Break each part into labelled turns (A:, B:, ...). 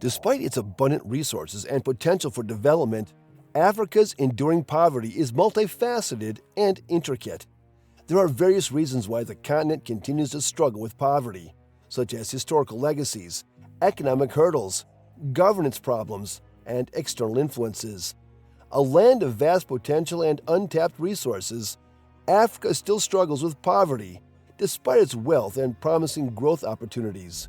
A: Despite its abundant resources and potential for development, Africa's enduring poverty is multifaceted and intricate. There are various reasons why the continent continues to struggle with poverty, such as historical legacies, economic hurdles, governance problems, and external influences. A land of vast potential and untapped resources, Africa still struggles with poverty, despite its wealth and promising growth opportunities.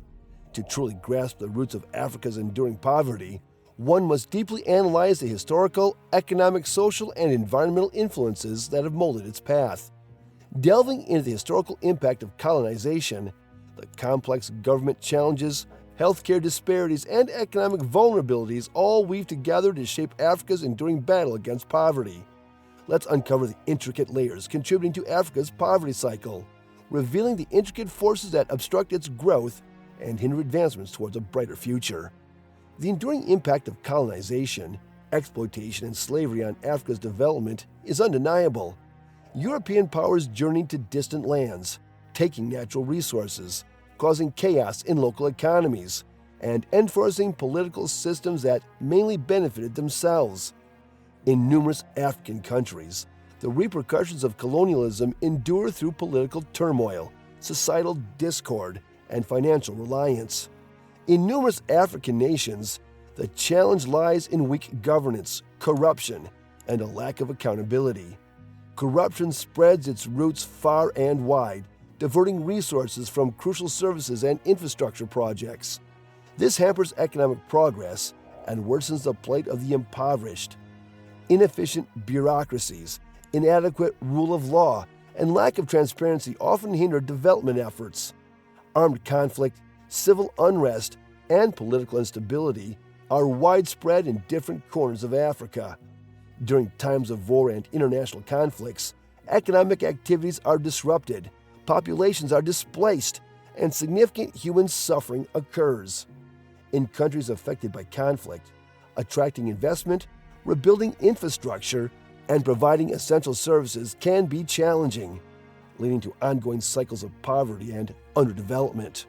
A: To truly grasp the roots of Africa's enduring poverty, one must deeply analyze the historical, economic, social, and environmental influences that have molded its path. Delving into the historical impact of colonization, the complex government challenges, healthcare disparities, and economic vulnerabilities all weave together to shape Africa's enduring battle against poverty. Let's uncover the intricate layers contributing to Africa's poverty cycle, revealing the intricate forces that obstruct its growth and hinder advancements towards a brighter future. The enduring impact of colonization, exploitation, and slavery on Africa's development is undeniable. European powers journeyed to distant lands, taking natural resources, causing chaos in local economies, and enforcing political systems that mainly benefited themselves. In numerous African countries, the repercussions of colonialism endure through political turmoil, societal discord, and financial reliance. In numerous African nations, the challenge lies in weak governance, corruption, and a lack of accountability. Corruption spreads its roots far and wide, diverting resources from crucial services and infrastructure projects. This hampers economic progress and worsens the plight of the impoverished. Inefficient bureaucracies, inadequate rule of law, and lack of transparency often hinder development efforts. Armed conflict, civil unrest, and political instability are widespread in different corners of Africa. During times of war and international conflicts, economic activities are disrupted, populations are displaced, and significant human suffering occurs. In countries affected by conflict, attracting investment, rebuilding infrastructure, and providing essential services can be challenging, leading to ongoing cycles of poverty and underdevelopment.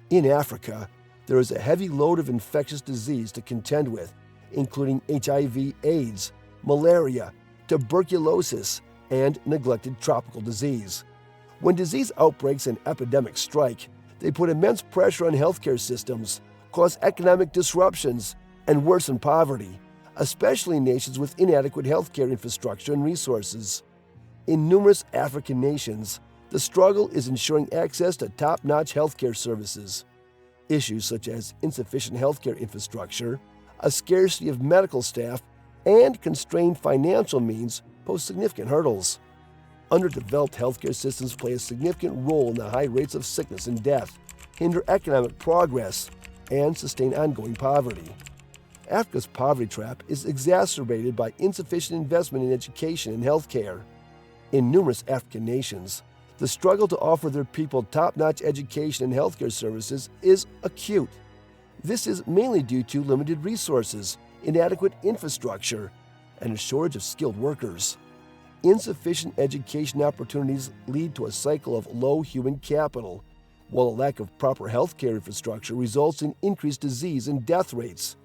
A: In Africa, there is a heavy load of infectious disease to contend with, including HIV/AIDS, malaria, tuberculosis, and neglected tropical disease. When disease outbreaks and epidemics strike, they put immense pressure on healthcare systems, cause economic disruptions, and worsen poverty, especially in nations with inadequate healthcare infrastructure and resources. In numerous African nations, the struggle is ensuring access to top-notch healthcare services. Issues such as insufficient healthcare infrastructure, a scarcity of medical staff, and constrained financial means pose significant hurdles. Underdeveloped healthcare systems play a significant role in the high rates of sickness and death, hinder economic progress, and sustain ongoing poverty. Africa's poverty trap is exacerbated by insufficient investment in education and healthcare. In numerous African nations, the struggle to offer their people top-notch education and healthcare services is acute. This is mainly due to limited resources, inadequate infrastructure, and a shortage of skilled workers. Insufficient education opportunities lead to a cycle of low human capital, while a lack of proper healthcare infrastructure results in increased disease and death rates.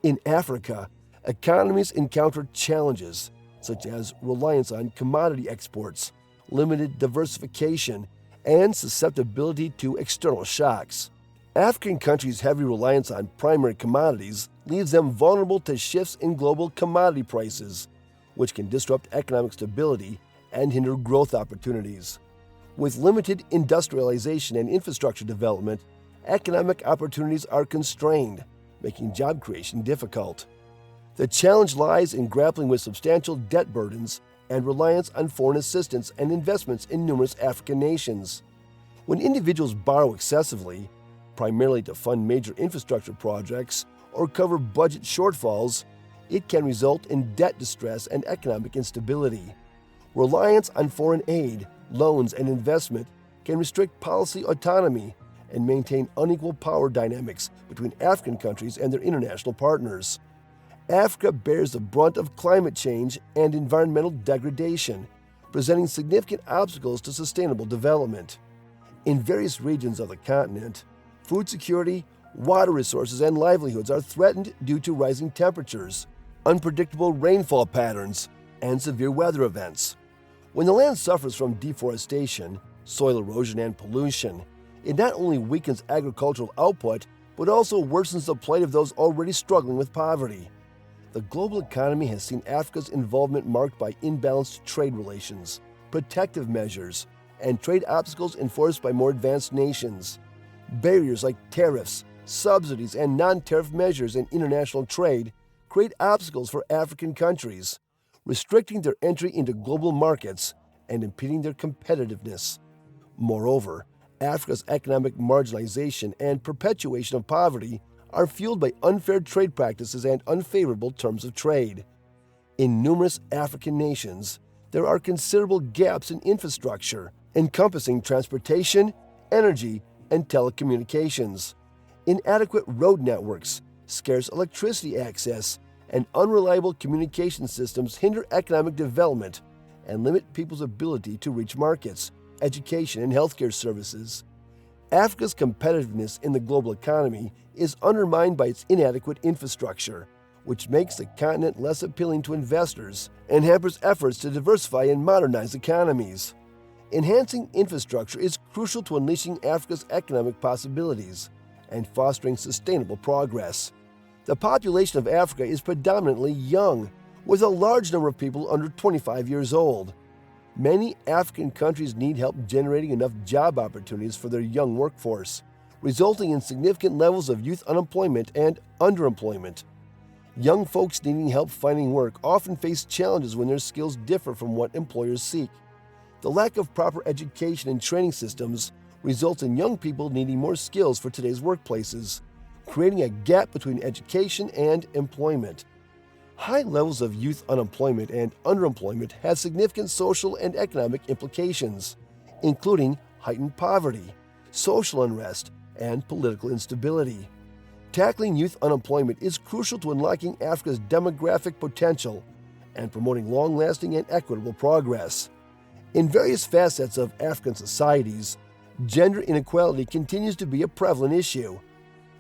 A: In Africa, economies encounter challenges such as reliance on commodity exports, limited diversification, and susceptibility to external shocks. African countries' heavy reliance on primary commodities leaves them vulnerable to shifts in global commodity prices, which can disrupt economic stability and hinder growth opportunities. With limited industrialization and infrastructure development, economic opportunities are constrained, making job creation difficult. The challenge lies in grappling with substantial debt burdens and reliance on foreign assistance and investments in numerous African nations. When individuals borrow excessively, primarily to fund major infrastructure projects or cover budget shortfalls, it can result in debt distress and economic instability. Reliance on foreign aid, loans, and investment can restrict policy autonomy and maintain unequal power dynamics between African countries and their international partners. Africa bears the brunt of climate change and environmental degradation, presenting significant obstacles to sustainable development. In various regions of the continent, food security, Water resources and livelihoods are threatened due to rising temperatures, unpredictable rainfall patterns, and severe weather events. When the land suffers from deforestation, soil erosion, and pollution, it not only weakens agricultural output, but also worsens the plight of those already struggling with poverty. The global economy has seen Africa's involvement marked by imbalanced trade relations, protective measures, and trade obstacles enforced by more advanced nations. Barriers like tariffs, subsidies, and non-tariff measures in international trade create obstacles for African countries, restricting their entry into global markets and impeding their competitiveness. Moreover, Africa's economic marginalization and perpetuation of poverty are fueled by unfair trade practices and unfavorable terms of trade. In numerous African nations, there are considerable gaps in infrastructure encompassing transportation, energy, and telecommunications. Inadequate road networks, scarce electricity access, and unreliable communication systems hinder economic development and limit people's ability to reach markets, education, and healthcare services. Africa's competitiveness in the global economy is undermined by its inadequate infrastructure, which makes the continent less appealing to investors and hampers efforts to diversify and modernize economies. Enhancing infrastructure is crucial to unleashing Africa's economic possibilities and fostering sustainable progress. The population of Africa is predominantly young, with a large number of people under 25 years old. Many African countries need help generating enough job opportunities for their young workforce, resulting in significant levels of youth unemployment and underemployment. Young folks needing help finding work often face challenges when their skills differ from what employers seek. The lack of proper education and training systems results in young people needing more skills for today's workplaces, creating a gap between education and employment. High levels of youth unemployment and underemployment have significant social and economic implications, including heightened poverty, social unrest, and political instability. Tackling youth unemployment is crucial to unlocking Africa's demographic potential and promoting long-lasting and equitable progress. In various facets of African societies, gender inequality continues to be a prevalent issue.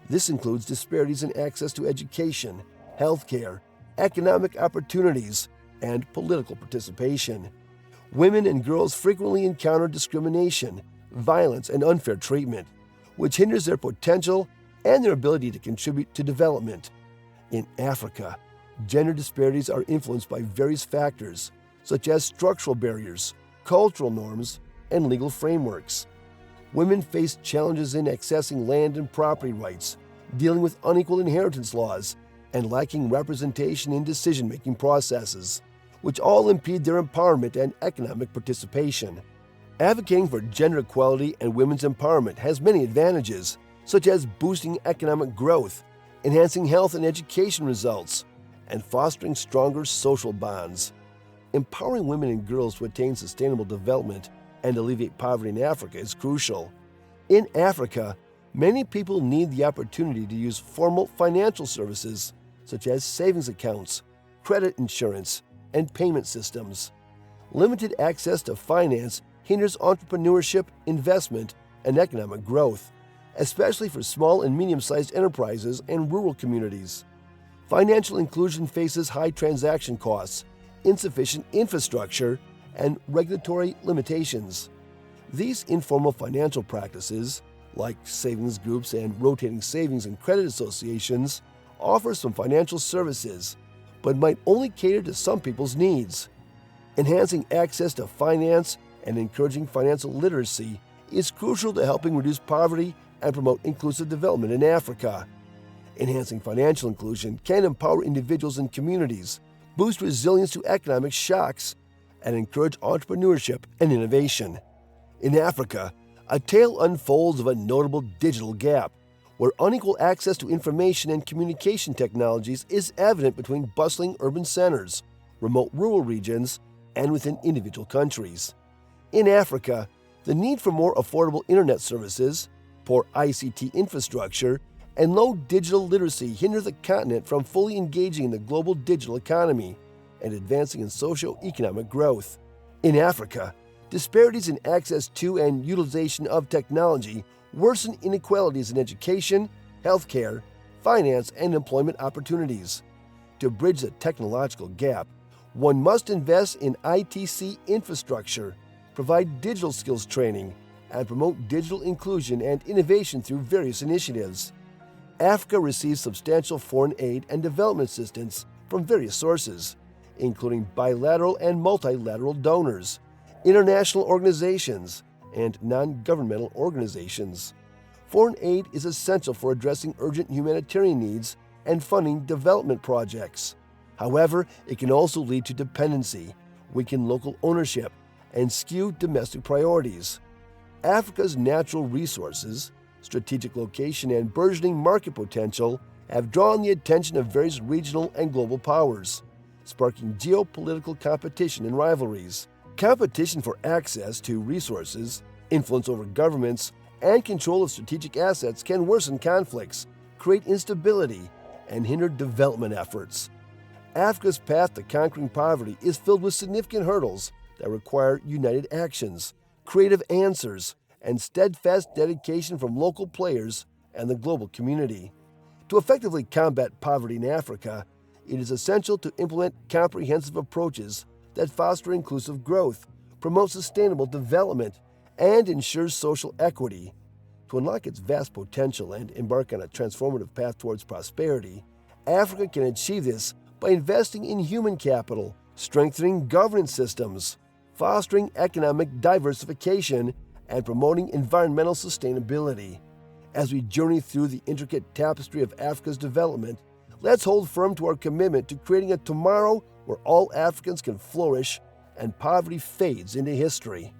A: This includes disparities in access to education, healthcare, economic opportunities, and political participation. Women and girls frequently encounter discrimination, violence, and unfair treatment, which hinders their potential and their ability to contribute to development. In Africa, gender disparities are influenced by various factors, such as structural barriers, cultural norms, and legal frameworks. Women face challenges in accessing land and property rights, dealing with unequal inheritance laws, and lacking representation in decision-making processes, which all impede their empowerment and economic participation. Advocating for gender equality and women's empowerment has many advantages, such as boosting economic growth, enhancing health and education results, and fostering stronger social bonds. Empowering women and girls to attain sustainable development and alleviate poverty in Africa is crucial. In Africa, many people need the opportunity to use formal financial services, such as savings accounts, credit insurance, and payment systems. Limited access to finance hinders entrepreneurship, investment, and economic growth, especially for small and medium-sized enterprises and rural communities. Financial inclusion faces high transaction costs, insufficient infrastructure, and regulatory limitations. These informal financial practices, like savings groups and rotating savings and credit associations, offer some financial services, but might only cater to some people's needs. Enhancing access to finance and encouraging financial literacy is crucial to helping reduce poverty and promote inclusive development in Africa. Enhancing financial inclusion can empower individuals and communities, boost resilience to economic shocks, and encourage entrepreneurship and innovation. In Africa, a tale unfolds of a notable digital gap, where unequal access to information and communication technologies is evident between bustling urban centers, remote rural regions, and within individual countries. In Africa, the need for more affordable internet services, poor ICT infrastructure, and low digital literacy hinder the continent from fully engaging in the global digital economy and advancing in socio-economic growth. In Africa, disparities in access to and utilization of technology worsen inequalities in education, healthcare, finance, and employment opportunities. To bridge the technological gap, one must invest in ITC infrastructure, provide digital skills training, and promote digital inclusion and innovation through various initiatives. Africa receives substantial foreign aid and development assistance from various sources, including bilateral and multilateral donors, international organizations, and non-governmental organizations. Foreign aid is essential for addressing urgent humanitarian needs and funding development projects. However, it can also lead to dependency, weaken local ownership, and skew domestic priorities. Africa's natural resources, strategic location, and burgeoning market potential have drawn the attention of various regional and global powers, sparking geopolitical competition and rivalries. Competition for access to resources, influence over governments, and control of strategic assets can worsen conflicts, create instability, and hinder development efforts. Africa's path to conquering poverty is filled with significant hurdles that require united actions, creative answers, and steadfast dedication from local players and the global community. To effectively combat poverty in Africa, it is essential to implement comprehensive approaches that foster inclusive growth, promote sustainable development, and ensure social equity. To unlock its vast potential and embark on a transformative path towards prosperity, Africa can achieve this by investing in human capital, strengthening governance systems, fostering economic diversification, and promoting environmental sustainability. As we journey through the intricate tapestry of Africa's development, let's hold firm to our commitment to creating a tomorrow where all Africans can flourish and poverty fades into history.